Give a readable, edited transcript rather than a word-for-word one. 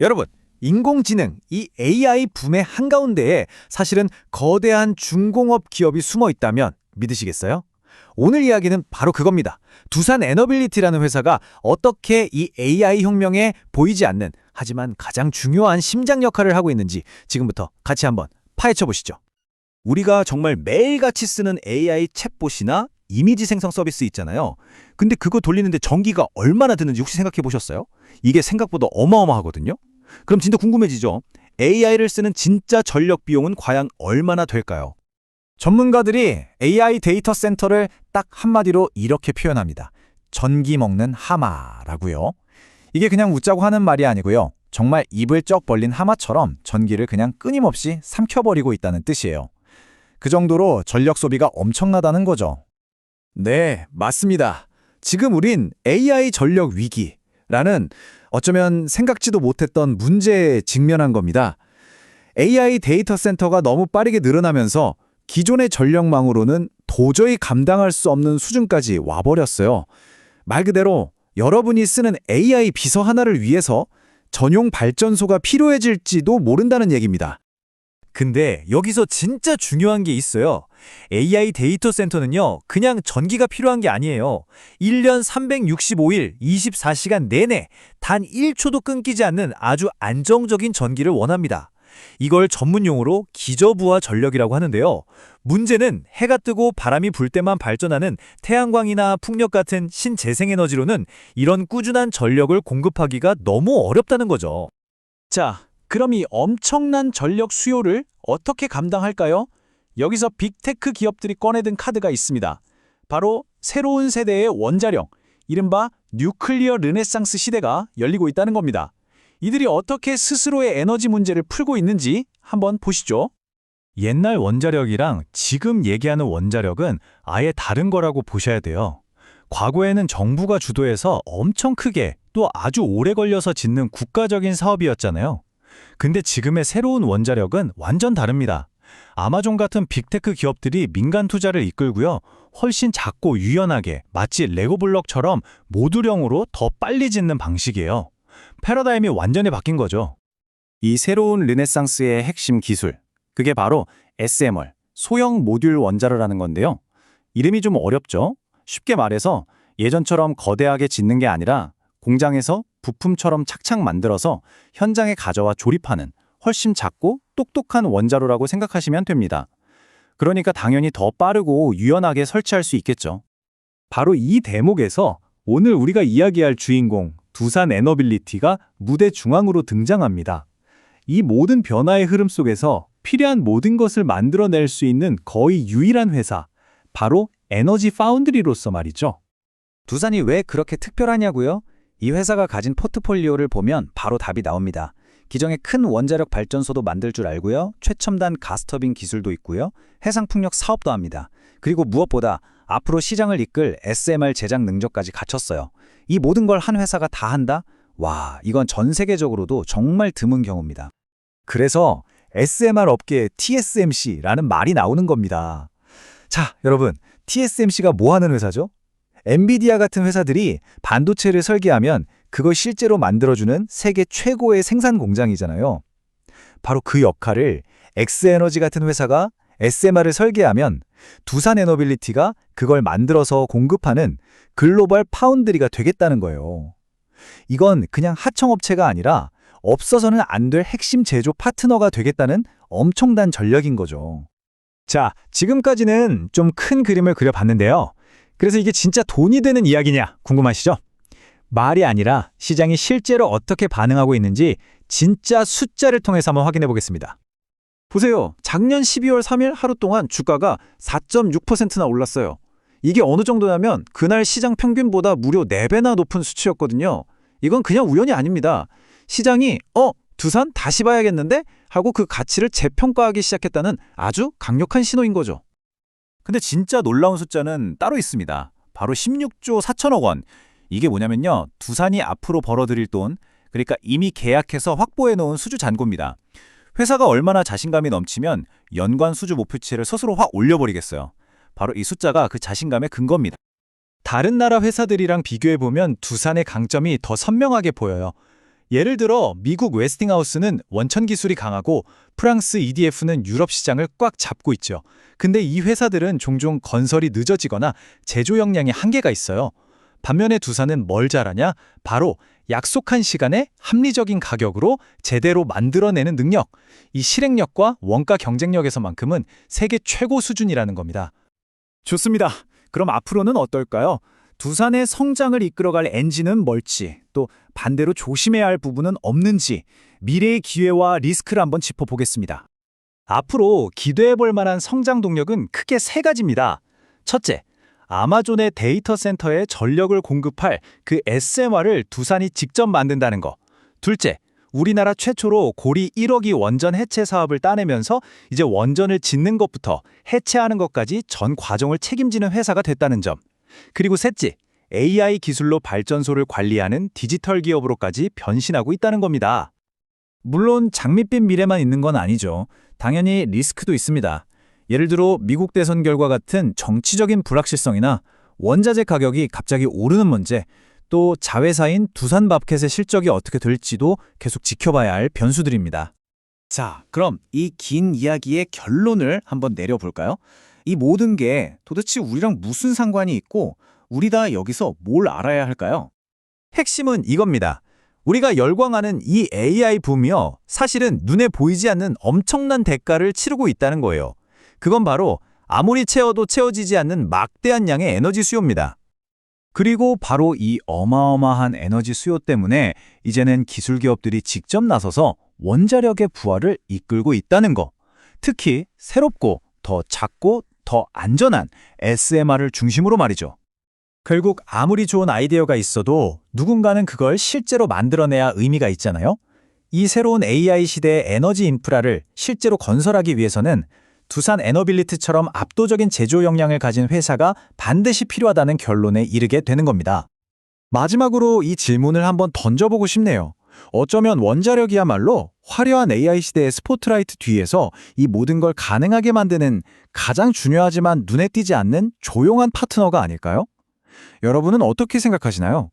여러분, 인공지능, 이 AI 붐의 한가운데에 사실은 거대한 중공업 기업이 숨어 있다면 믿으시겠어요? 오늘 이야기는 바로 그겁니다. 두산 에너빌리티라는 회사가 어떻게 이 AI 혁명에 보이지 않는 하지만 가장 중요한 심장 역할을 하고 있는지 지금부터 같이 한번 파헤쳐 보시죠. 우리가 정말 매일같이 쓰는 AI 챗봇이나 이미지 생성 서비스 있잖아요. 근데 그거 돌리는데 전기가 얼마나 드는지 혹시 생각해 보셨어요? 이게 생각보다 어마어마하거든요. 그럼 진짜 궁금해지죠? AI를 쓰는 진짜 전력 비용은 과연 얼마나 될까요? 전문가들이 AI 데이터 센터를 딱 한마디로 이렇게 표현합니다. 전기 먹는 하마라고요. 이게 그냥 웃자고 하는 말이 아니고요. 정말 입을 쩍 벌린 하마처럼 전기를 그냥 끊임없이 삼켜버리고 있다는 뜻이에요. 그 정도로 전력 소비가 엄청나다는 거죠. 네, 맞습니다. 지금 우린 AI 전력 위기라는 어쩌면 생각지도 못했던 문제에 직면한 겁니다. AI 데이터 센터가 너무 빠르게 늘어나면서 기존의 전력망으로는 도저히 감당할 수 없는 수준까지 와버렸어요. 말 그대로 여러분이 쓰는 AI 비서 하나를 위해서 전용 발전소가 필요해질지도 모른다는 얘기입니다. 근데 여기서 진짜 중요한 게 있어요. AI 데이터 센터는요, 그냥 전기가 필요한 게 아니에요. 1년 365일 24시간 내내 단 1초도 끊기지 않는 아주 안정적인 전기를 원합니다. 이걸 전문 용어로 기저부하 전력이라고 하는데요. 문제는 해가 뜨고 바람이 불 때만 발전하는 태양광이나 풍력 같은 신재생에너지로는 이런 꾸준한 전력을 공급하기가 너무 어렵다는 거죠. 자, 그럼 이 엄청난 전력 수요를 어떻게 감당할까요? 여기서 빅테크 기업들이 꺼내든 카드가 있습니다. 바로 새로운 세대의 원자력, 이른바 뉴클리어 르네상스 시대가 열리고 있다는 겁니다. 이들이 어떻게 스스로의 에너지 문제를 풀고 있는지 한번 보시죠. 옛날 원자력이랑 지금 얘기하는 원자력은 아예 다른 거라고 보셔야 돼요. 과거에는 정부가 주도해서 엄청 크게 또 아주 오래 걸려서 짓는 국가적인 사업이었잖아요. 근데 지금의 새로운 원자력은 완전 다릅니다. 아마존 같은 빅테크 기업들이 민간 투자를 이끌고요. 훨씬 작고 유연하게 마치 레고 블록처럼 모듈형으로 더 빨리 짓는 방식이에요. 패러다임이 완전히 바뀐 거죠. 이 새로운 르네상스의 핵심 기술, 그게 바로 SMR, 소형 모듈 원자로라는 건데요. 이름이 좀 어렵죠? 쉽게 말해서 예전처럼 거대하게 짓는 게 아니라 공장에서 부품처럼 착착 만들어서 현장에 가져와 조립하는 훨씬 작고 똑똑한 원자로라고 생각하시면 됩니다. 그러니까 당연히 더 빠르고 유연하게 설치할 수 있겠죠. 바로 이 대목에서 오늘 우리가 이야기할 주인공 두산 에너빌리티가 무대 중앙으로 등장합니다. 이 모든 변화의 흐름 속에서 필요한 모든 것을 만들어낼 수 있는 거의 유일한 회사, 바로 에너지 파운드리로서 말이죠. 두산이 왜 그렇게 특별하냐고요? 이 회사가 가진 포트폴리오를 보면 바로 답이 나옵니다. 기존에 큰 원자력 발전소도 만들 줄 알고요. 최첨단 가스터빈 기술도 있고요. 해상풍력 사업도 합니다. 그리고 무엇보다 앞으로 시장을 이끌 SMR 제작 능력까지 갖췄어요. 이 모든 걸 한 회사가 다 한다? 와, 이건 전 세계적으로도 정말 드문 경우입니다. 그래서 SMR 업계에 TSMC라는 말이 나오는 겁니다. 자, 여러분, TSMC가 뭐 하는 회사죠? 엔비디아 같은 회사들이 반도체를 설계하면 그걸 실제로 만들어주는 세계 최고의 생산 공장이잖아요. 바로 그 역할을 엑스에너지 같은 회사가 SMR을 설계하면 두산 에너빌리티가 그걸 만들어서 공급하는 글로벌 파운드리가 되겠다는 거예요. 이건 그냥 하청업체가 아니라 없어서는 안 될 핵심 제조 파트너가 되겠다는 엄청난 전력인 거죠. 자, 지금까지는 좀 큰 그림을 그려봤는데요. 그래서 이게 진짜 돈이 되는 이야기냐 궁금하시죠? 말이 아니라 시장이 실제로 어떻게 반응하고 있는지 진짜 숫자를 통해서 한번 확인해 보겠습니다. 보세요. 작년 12월 3일 하루 동안 주가가 4.6%나 올랐어요. 이게 어느 정도냐면 그날 시장 평균보다 무려 4배나 높은 수치였거든요. 이건 그냥 우연이 아닙니다. 시장이 두산 다시 봐야겠는데? 하고 그 가치를 재평가하기 시작했다는 아주 강력한 신호인 거죠. 근데 진짜 놀라운 숫자는 따로 있습니다. 바로 16조 4천억 원. 이게 뭐냐면요. 두산이 앞으로 벌어들일 돈, 그러니까 이미 계약해서 확보해 놓은 수주 잔고입니다. 회사가 얼마나 자신감이 넘치면 연간 수주 목표치를 스스로 확 올려버리겠어요. 바로 이 숫자가 그 자신감의 근거입니다. 다른 나라 회사들이랑 비교해보면 두산의 강점이 더 선명하게 보여요. 예를 들어 미국 웨스팅하우스는 원천 기술이 강하고 프랑스 EDF는 유럽 시장을 꽉 잡고 있죠. 근데 이 회사들은 종종 건설이 늦어지거나 제조 역량에 한계가 있어요. 반면에 두산은 뭘 잘하냐? 바로 약속한 시간에 합리적인 가격으로 제대로 만들어내는 능력. 이 실행력과 원가 경쟁력에서만큼은 세계 최고 수준이라는 겁니다. 좋습니다. 그럼 앞으로는 어떨까요? 두산의 성장을 이끌어갈 엔진은 뭘지, 또 반대로 조심해야 할 부분은 없는지 미래의 기회와 리스크를 한번 짚어보겠습니다. 앞으로 기대해볼 만한 성장 동력은 크게 세 가지입니다. 첫째, 아마존의 데이터 센터에 전력을 공급할 그 SMR을 두산이 직접 만든다는 거. 둘째, 우리나라 최초로 고리 1억이 원전 해체 사업을 따내면서 이제 원전을 짓는 것부터 해체하는 것까지 전 과정을 책임지는 회사가 됐다는 점. 그리고 셋째, AI 기술로 발전소를 관리하는 디지털 기업으로까지 변신하고 있다는 겁니다. 물론 장밋빛 미래만 있는 건 아니죠. 당연히 리스크도 있습니다. 예를 들어 미국 대선 결과 같은 정치적인 불확실성이나 원자재 가격이 갑자기 오르는 문제, 또 자회사인 두산밥켓의 실적이 어떻게 될지도 계속 지켜봐야 할 변수들입니다. 자, 그럼 이 긴 이야기의 결론을 한번 내려볼까요? 이 모든 게 도대체 우리랑 무슨 상관이 있고 우리 다 여기서 뭘 알아야 할까요? 핵심은 이겁니다. 우리가 열광하는 이 AI 붐이요, 사실은 눈에 보이지 않는 엄청난 대가를 치르고 있다는 거예요. 그건 바로 아무리 채워도 채워지지 않는 막대한 양의 에너지 수요입니다. 그리고 바로 이 어마어마한 에너지 수요 때문에 이제는 기술 기업들이 직접 나서서 원자력의 부활을 이끌고 있다는 거. 특히 새롭고 더 작고 더 안전한 SMR을 중심으로 말이죠. 결국 아무리 좋은 아이디어가 있어도 누군가는 그걸 실제로 만들어내야 의미가 있잖아요. 이 새로운 AI 시대의 에너지 인프라를 실제로 건설하기 위해서는 두산 에너빌리티처럼 압도적인 제조 역량을 가진 회사가 반드시 필요하다는 결론에 이르게 되는 겁니다. 마지막으로 이 질문을 한번 던져보고 싶네요. 어쩌면 원자력이야말로 화려한 AI 시대의 스포트라이트 뒤에서 이 모든 걸 가능하게 만드는 가장 중요하지만 눈에 띄지 않는 조용한 파트너가 아닐까요? 여러분은 어떻게 생각하시나요?